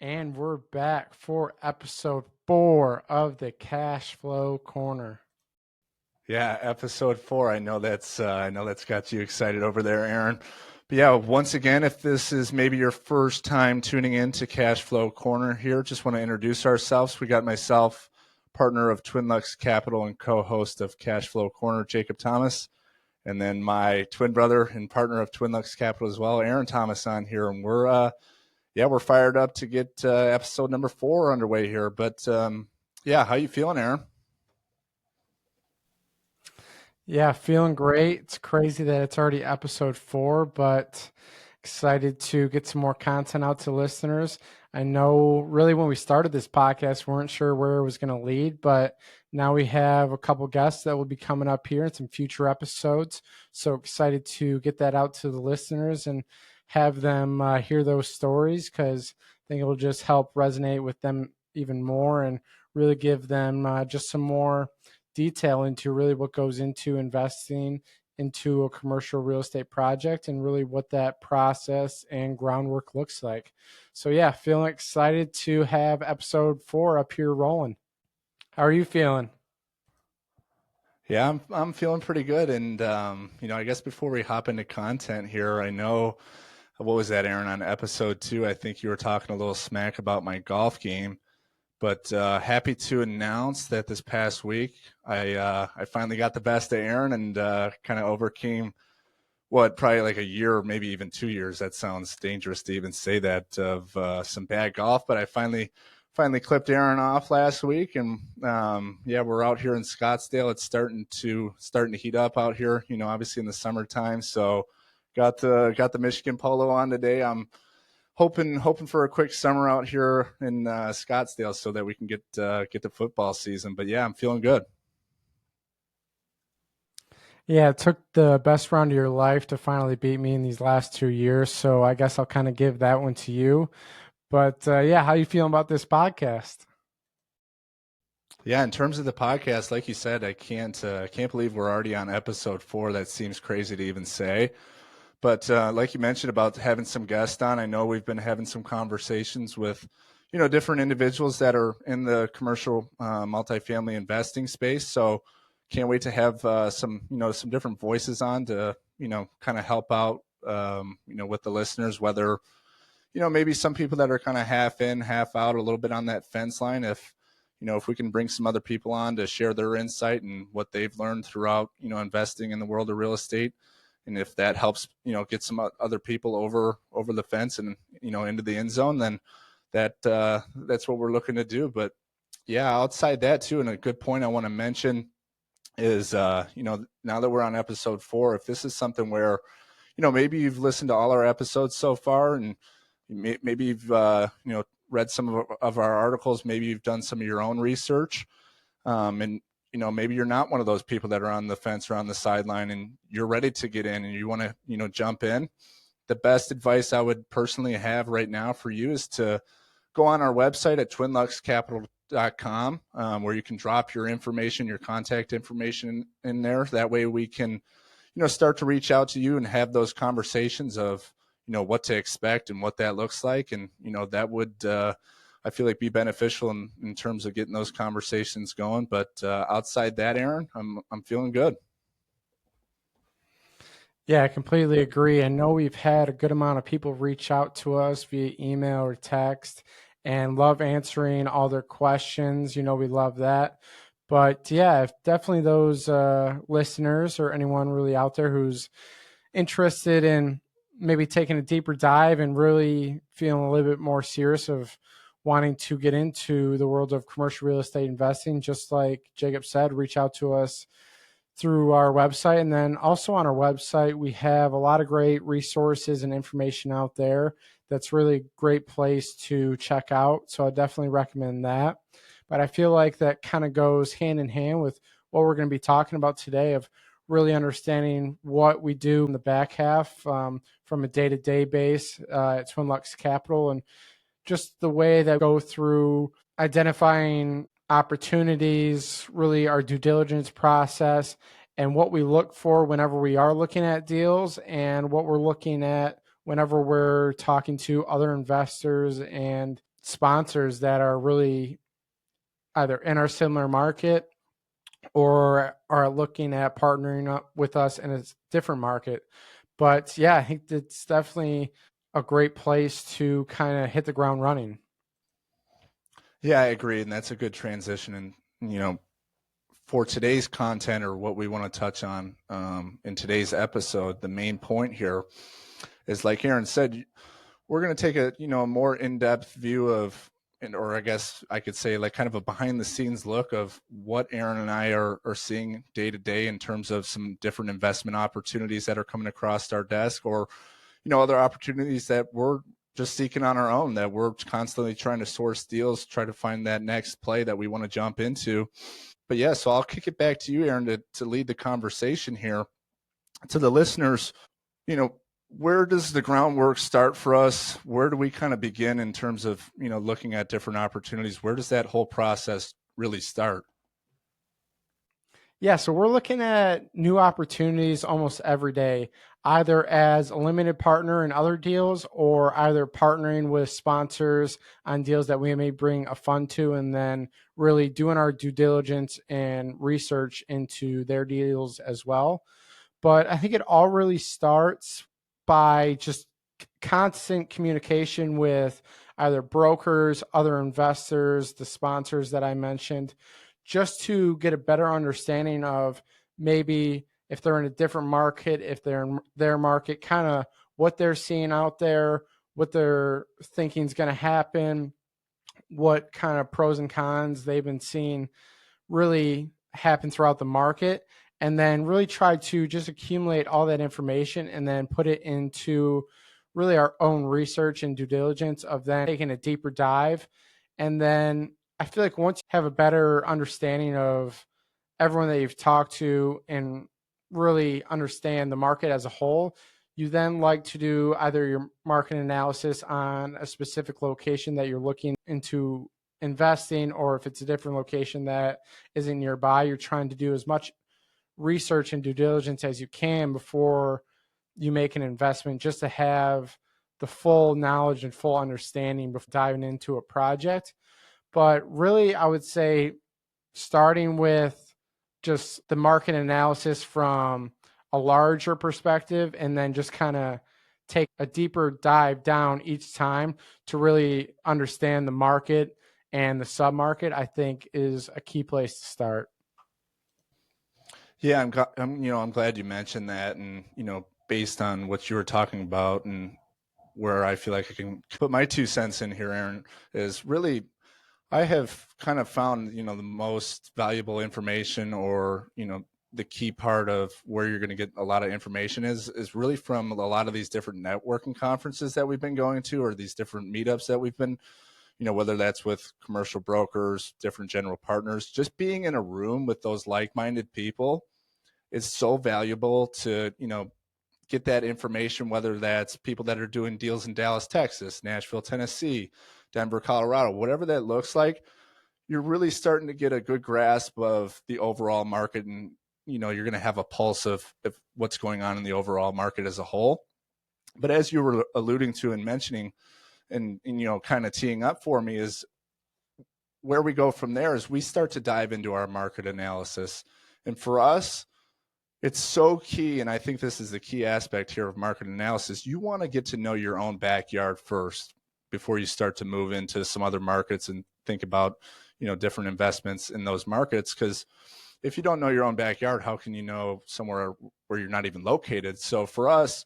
And we're back for episode 4 of the Cash Flow Corner. Yeah, episode 4. I know that's got you excited over there, Aaron. But yeah, once again, if this is maybe your first time tuning in to Cash Flow Corner here, just want to introduce ourselves. We got myself, partner of Twin Lux Capital and co-host of Cash Flow Corner, Jacob Thomas, and then my twin brother and partner of Twin Lux Capital as well, Aaron Thomas, on here. And we're fired up to get episode number 4 underway here. But how you feeling, Aaron? Yeah, feeling great. It's crazy that it's already episode 4, but excited to get some more content out to listeners. I know really when we started this podcast, we weren't sure where it was going to lead, but now we have a couple guests that will be coming up here in some future episodes. So excited to get that out to the listeners and have them hear those stories, because I think it will just help resonate with them even more and really give them just some more detail into really what goes into investing into a commercial real estate project and really what that process and groundwork looks like. So yeah, feeling excited to have episode 4 up here rolling. How are you feeling? Yeah, I'm feeling pretty good. And I guess before we hop into content here, I know, what was that, Aaron, on episode 2? I think you were talking a little smack about my golf game. But happy to announce that this past week, I finally got the best of Aaron and kind of overcame probably like a year, maybe even 2 years. That sounds dangerous to even say that, of some bad golf. But I finally clipped Aaron off last week, and we're out here in Scottsdale. It's starting to heat up out here. Obviously in the summertime. So got the Michigan polo on today. I'm hoping for a quick summer out here in Scottsdale so that we can get the football season. But yeah, I'm feeling good. Yeah, it took the best round of your life to finally beat me in these last 2 years. So I guess I'll kind of give that one to you. But how you feeling about this podcast? Yeah, in terms of the podcast, like you said, I can't believe we're already on episode 4. That seems crazy to even say. But like you mentioned about having some guests on, I know we've been having some conversations with, different individuals that are in the commercial multifamily investing space. So can't wait to have some different voices on to, kind of help out, with the listeners, whether, maybe some people that are kind of half in, half out, a little bit on that fence line. If we can bring some other people on to share their insight and what they've learned throughout, investing in the world of real estate. And if that helps, get some other people over the fence and, into the end zone, then that's what we're looking to do. But yeah, outside that too, and a good point I want to mention is, now that we're on episode 4, if this is something where, maybe you've listened to all our episodes so far and maybe you've, read some of our articles, maybe you've done some of your own research, and maybe you're not one of those people that are on the fence or on the sideline and you're ready to get in and you want to, jump in. The best advice I would personally have right now for you is to go on our website at twinluxcapital.com, where you can drop your information, your contact information in there. That way we can, start to reach out to you and have those conversations of, what to expect and what that looks like. And, that would, I feel like, be beneficial in terms of getting those conversations going. But outside that, Aaron, I'm feeling good. Yeah, I completely agree. I know we've had a good amount of people reach out to us via email or text and love answering all their questions. We love that. But yeah, if definitely those listeners or anyone really out there who's interested in maybe taking a deeper dive and really feeling a little bit more serious of wanting to get into the world of commercial real estate investing, just like Jacob said, reach out to us through our website. And then also on our website, we have a lot of great resources and information out there. That's really a great place to check out. So I definitely recommend that. But I feel like that kind of goes hand in hand with what we're going to be talking about today, of really understanding what we do in the back half from a day-to-day base at Twin Lux Capital, and just the way that we go through identifying opportunities, really our due diligence process, and what we look for whenever we are looking at deals and what we're looking at whenever we're talking to other investors and sponsors that are really either in our similar market or are looking at partnering up with us in a different market. But yeah, I think it's definitely a great place to kind of hit the ground running. Yeah, I agree. And that's a good transition. And, for today's content or what we want to touch on in today's episode, the main point here is, like Aaron said, we're going to take a more in-depth view of, or I guess I could say like kind of a behind the scenes look of what Aaron and I are seeing day to day in terms of some different investment opportunities that are coming across our desk, or other opportunities that we're just seeking on our own, that we're constantly trying to source deals, try to find that next play that we want to jump into. But yeah, so I'll kick it back to you, Aaron, to lead the conversation here. To the listeners, where does the groundwork start for us? Where do we kind of begin in terms of, looking at different opportunities? Where does that whole process really start? Yeah, so we're looking at new opportunities almost every day, either as a limited partner in other deals or either partnering with sponsors on deals that we may bring a fund to, and then really doing our due diligence and research into their deals as well. But I think it all really starts by just constant communication with either brokers, other investors, the sponsors that I mentioned, just to get a better understanding of maybe if they're in a different market, if they're in their market, kind of what they're seeing out there, what they're thinking is going to happen, what kind of pros and cons they've been seeing really happen throughout the market, and then really try to just accumulate all that information and then put it into really our own research and due diligence of then taking a deeper dive. And then I feel like once you have a better understanding of everyone that you've talked to and really understand the market as a whole, you then like to do either your market analysis on a specific location that you're looking into investing, or if it's a different location that isn't nearby, you're trying to do as much research and due diligence as you can before you make an investment, just to have the full knowledge and full understanding before diving into a project. But really, I would say starting with just the market analysis from a larger perspective, and then just kind of take a deeper dive down each time to really understand the market and the sub-market, I think is a key place to start. Yeah, I'm glad you mentioned that. And, based on what you were talking about and where I feel like I can put my 2 cents in here, Aaron, is really, I have kind of found, the most valuable information, or, the key part of where you're going to get a lot of information is really from a lot of these different networking conferences that we've been going to, or these different meetups that we've been, whether that's with commercial brokers, different general partners. Just being in a room with those like-minded people is so valuable to, get that information, whether that's people that are doing deals in Dallas, Texas, Nashville, Tennessee, Denver, Colorado, whatever that looks like. You're really starting to get a good grasp of the overall market, and you're going to have a pulse of what's going on in the overall market as a whole. But as you were alluding to and mentioning, and kind of teeing up for me, is where we go from there is we start to dive into our market analysis. And for us, it's so key, and I think this is the key aspect here of market analysis. You want to get to know your own backyard first before you start to move into some other markets and think about, different investments in those markets. Because if you don't know your own backyard, how can you know somewhere where you're not even located? So for us,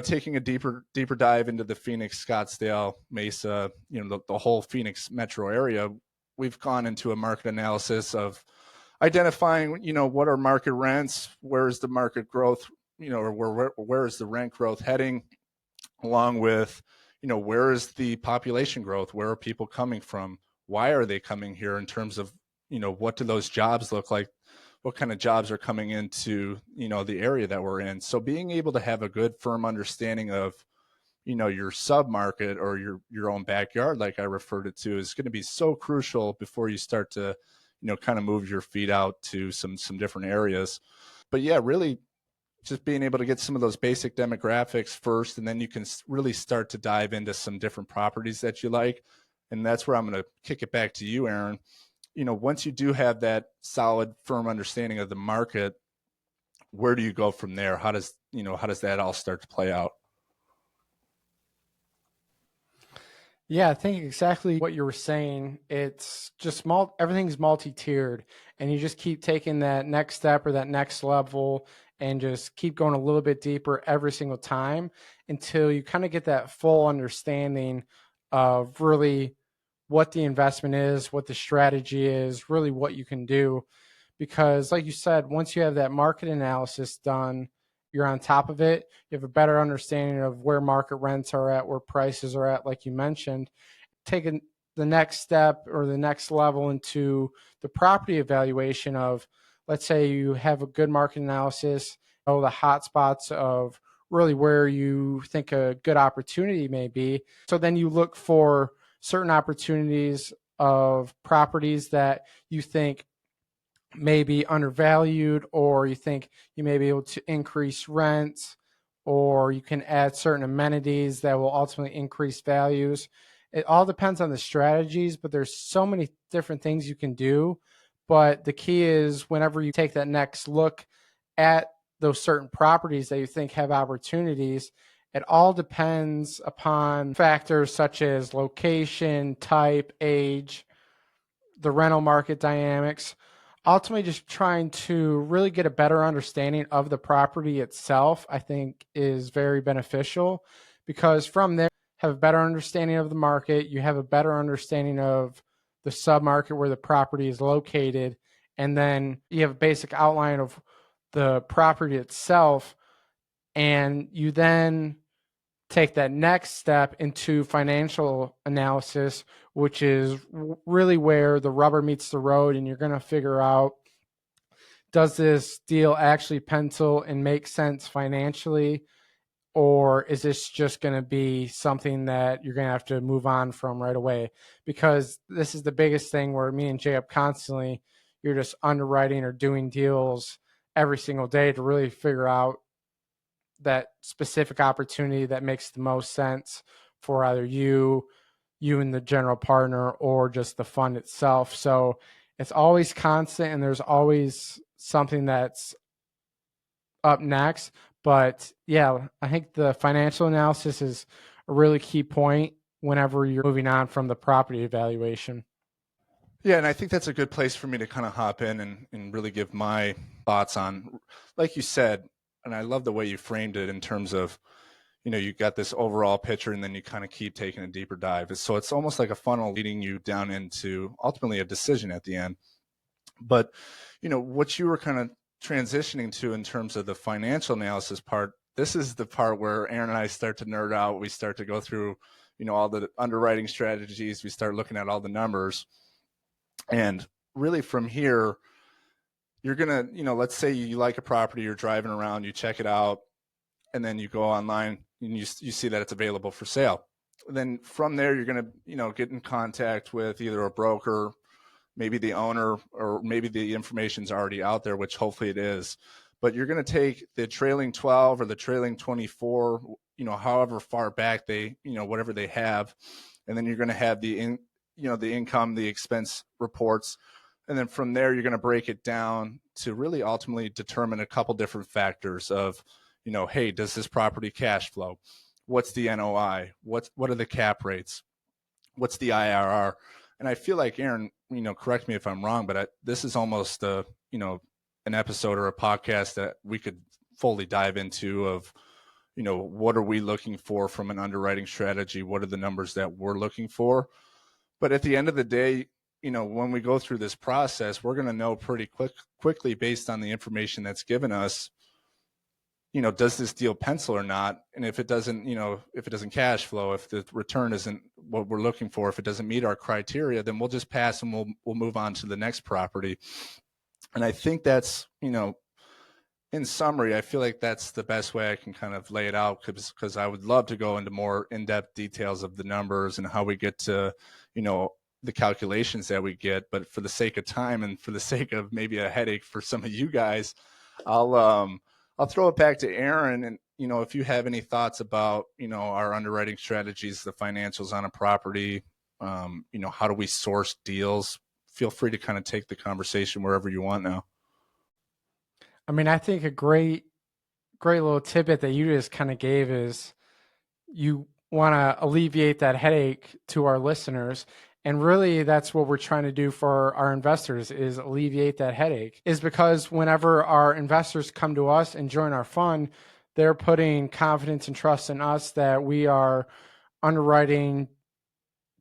taking a deeper dive into the Phoenix, Scottsdale, Mesa, the whole Phoenix metro area, we've gone into a market analysis of identifying, what are market rents, where is the market growth, or where is the rent growth heading, along with, where is the population growth, where are people coming from, why are they coming here, in terms of, what do those jobs look like, what kind of jobs are coming into, the area that we're in. So being able to have a good firm understanding of, your sub market, or your own backyard, like I referred it to, is going to be so crucial before you start to, kind of move your feet out to some different areas. But yeah, really just being able to get some of those basic demographics first, and then you can really start to dive into some different properties that you like. And that's where I'm going to kick it back to you, Aaron. Once you do have that solid, firm understanding of the market, where do you go from there? How does that all start to play out? Yeah, I think exactly what you were saying. It's just everything's multi-tiered, and you just keep taking that next step or that next level and just keep going a little bit deeper every single time until you kind of get that full understanding of really what the investment is, what the strategy is, really what you can do. Because like you said, once you have that market analysis done, you're on top of it. You have a better understanding of where market rents are at, where prices are at, like you mentioned. Taking the next step or the next level into the property evaluation of, let's say you have a good market analysis, know the hot spots of really where you think a good opportunity may be. So then you look for certain opportunities of properties that you think may be undervalued, or you think you may be able to increase rents, or you can add certain amenities that will ultimately increase values. It all depends on the strategies, but there's so many different things you can do. But the key is whenever you take that next look at those certain properties that you think have opportunities, it all depends upon factors such as location, type, age, the rental market dynamics, ultimately just trying to really get a better understanding of the property itself, I think is very beneficial, because from there have a better understanding of the market, you have a better understanding of the submarket where the property is located, and then you have a basic outline of the property itself, and you then take that next step into financial analysis, which is really where the rubber meets the road, and you're going to figure out, does this deal actually pencil and make sense financially, or is this just going to be something that you're going to have to move on from right away? Because this is the biggest thing where me and Jay up constantly, you're just underwriting or doing deals every single day to really figure out that specific opportunity that makes the most sense for either you and the general partner, or just the fund itself. So it's always constant, and there's always something that's up next. But yeah, I think the financial analysis is a really key point whenever you're moving on from the property evaluation. Yeah, and I think that's a good place for me to kind of hop in and really give my thoughts on, like you said, and I love the way you framed it in terms of, you got this overall picture and then you kind of keep taking a deeper dive. So it's almost like a funnel leading you down into ultimately a decision at the end. But, what you were kind of transitioning to in terms of the financial analysis part, this is the part where Aaron and I start to nerd out. We start to go through, all the underwriting strategies. We start looking at all the numbers. And really from here, you're going to, let's say you like a property, you're driving around, you check it out, and then you go online and you see that it's available for sale. Then from there, you're going to, get in contact with either a broker, maybe the owner, or maybe the information's already out there, which hopefully it is. But you're going to take the trailing 12 or the trailing 24, however far back they, whatever they have, and then you're going to have the income, the expense reports. And then from there, you're going to break it down to really ultimately determine a couple different factors of, hey, does this property cash flow? What's the NOI? What are the cap rates? What's the IRR? And I feel like, Aaron, correct me if I'm wrong, but this is almost an episode or a podcast that we could fully dive into of, what are we looking for from an underwriting strategy? What are the numbers that we're looking for? But at the end of the day, when we go through this process, we're going to know pretty quickly based on the information that's given us, does this deal pencil or not? And if it doesn't, if it doesn't cash flow, if the return isn't what we're looking for, if it doesn't meet our criteria, then we'll just pass and we'll move on to the next property. And I think that's, in summary, I feel like that's the best way I can kind of lay it out, because I would love to go into more in-depth details of the numbers and how we get to, the calculations that we get. But for the sake of time and for the sake of maybe a headache for some of you guys, I'll throw it back to Aaron. And, if you have any thoughts about, our underwriting strategies, the financials on a property, how do we source deals? Feel free to kind of take the conversation wherever you want now. I mean, I think a great little tidbit that you just kind of gave is you want to alleviate that headache to our listeners. And really, that's what we're trying to do for our investors is alleviate that headache. Is because whenever our investors come to us and join our fund, they're putting confidence and trust in us that we are underwriting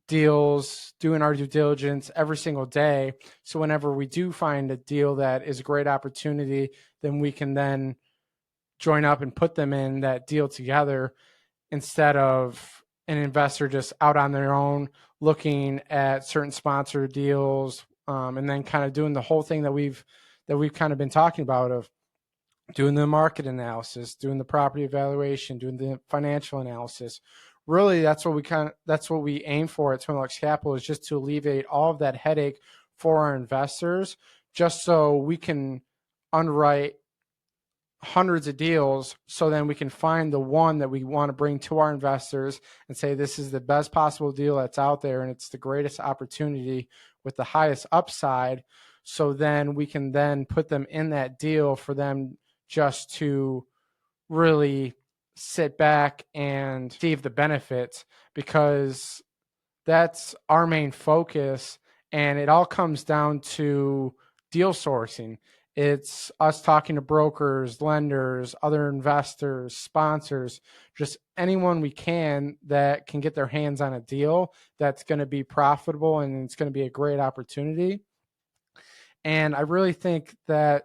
deals, doing our due diligence every single day. So whenever we do find a deal that is a great opportunity, then we can then join up and put them in that deal together instead of an investor just out on their own looking at certain sponsored deals, and then kind of doing the whole thing that we've kind of been talking about of doing the market analysis, doing the property evaluation, doing the financial analysis. Really, that's what we aim for at Twin Lux Capital, is just to alleviate all of that headache for our investors, just so we can underwrite hundreds of deals, so then we can find the one that we want to bring to our investors and say this is the best possible deal that's out there and it's the greatest opportunity with the highest upside. So then we can then put them in that deal for them just to really sit back and receive the benefits, because that's our main focus. And it all comes down to deal sourcing. It's us talking to brokers, lenders, other investors, sponsors, just anyone we can that can get their hands on a deal that's going to be profitable and it's going to be a great opportunity. And I really think that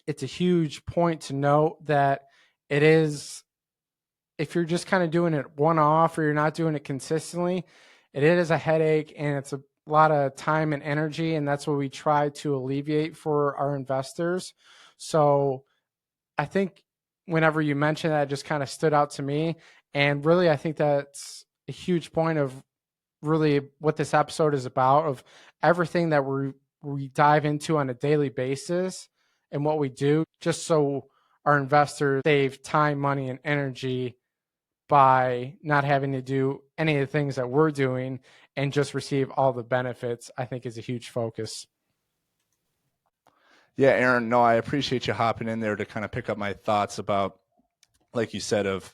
it's a huge point to note that it is, if you're just kind of doing it one off or you're not doing it consistently, it is a headache and it's a lot of time and energy. And that's what we try to alleviate for our investors. So I think whenever you mentioned that, it just kind of stood out to me. And really, I think that's a huge point of really what this episode is about, of everything that we dive into on a daily basis and what we do, just so our investors save time, money, and energy by not having to do any of the things that we're doing and just receive all the benefits, I think is a huge focus. Yeah, Aaron, no, I appreciate you hopping in there to kind of pick up my thoughts about, like you said, of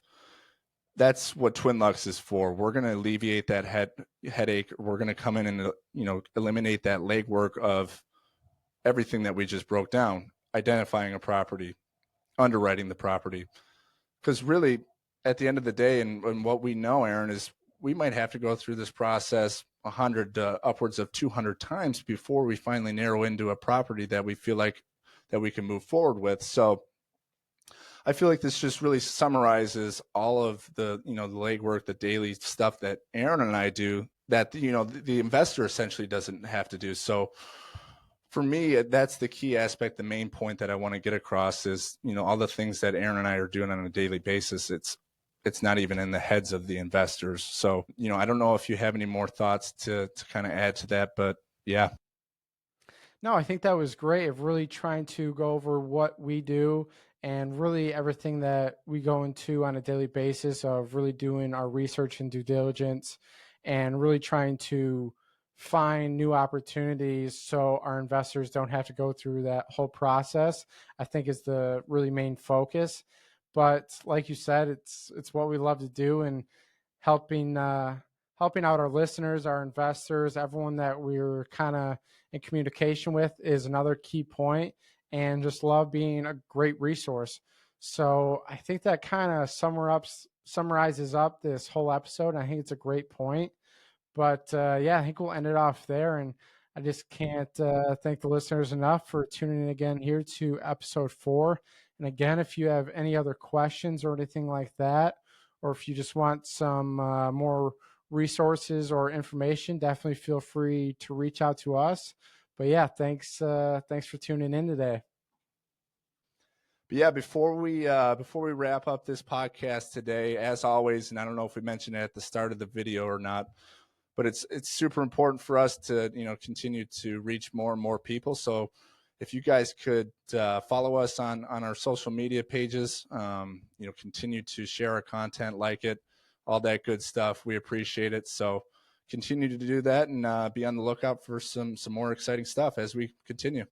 that's what Twin Lux is for. We're going to alleviate that headache. We're going to come in and, eliminate that legwork of everything that we just broke down, identifying a property, underwriting the property. Because really, at the end of the day, and what we know, Aaron, is we might have to go through this process 100 upwards of 200 times before we finally narrow into a property that we feel like that we can move forward with. So I feel like this just really summarizes all of the, the legwork, the daily stuff that Aaron and I do that, the investor essentially doesn't have to do. So for me, that's the key aspect. The main point that I want to get across is, all the things that Aaron and I are doing on a daily basis. It's not even in the heads of the investors. So, I don't know if you have any more thoughts to kind of add to that, but yeah. No, I think that was great, of really trying to go over what we do and really everything that we go into on a daily basis, of really doing our research and due diligence and really trying to find new opportunities so our investors don't have to go through that whole process, I think is the really main focus. But like you said, it's what we love to do, and helping out our listeners, our investors, everyone that we're kind of in communication with is another key point, and just love being a great resource. So I think that kind of summarizes up this whole episode. And I think it's a great point. But yeah, I think we'll end it off there. And I just can't thank the listeners enough for tuning in again here to episode 4. And again, if you have any other questions or anything like that, or if you just want some more resources or information, definitely feel free to reach out to us. But yeah, thanks for tuning in today. But yeah, before we wrap up this podcast today, as always, and I don't know if we mentioned it at the start of the video or not, but it's super important for us to continue to reach more and more people. So if you guys could follow us on our social media pages, continue to share our content, like it, all that good stuff. We appreciate it. So continue to do that and be on the lookout for some more exciting stuff as we continue.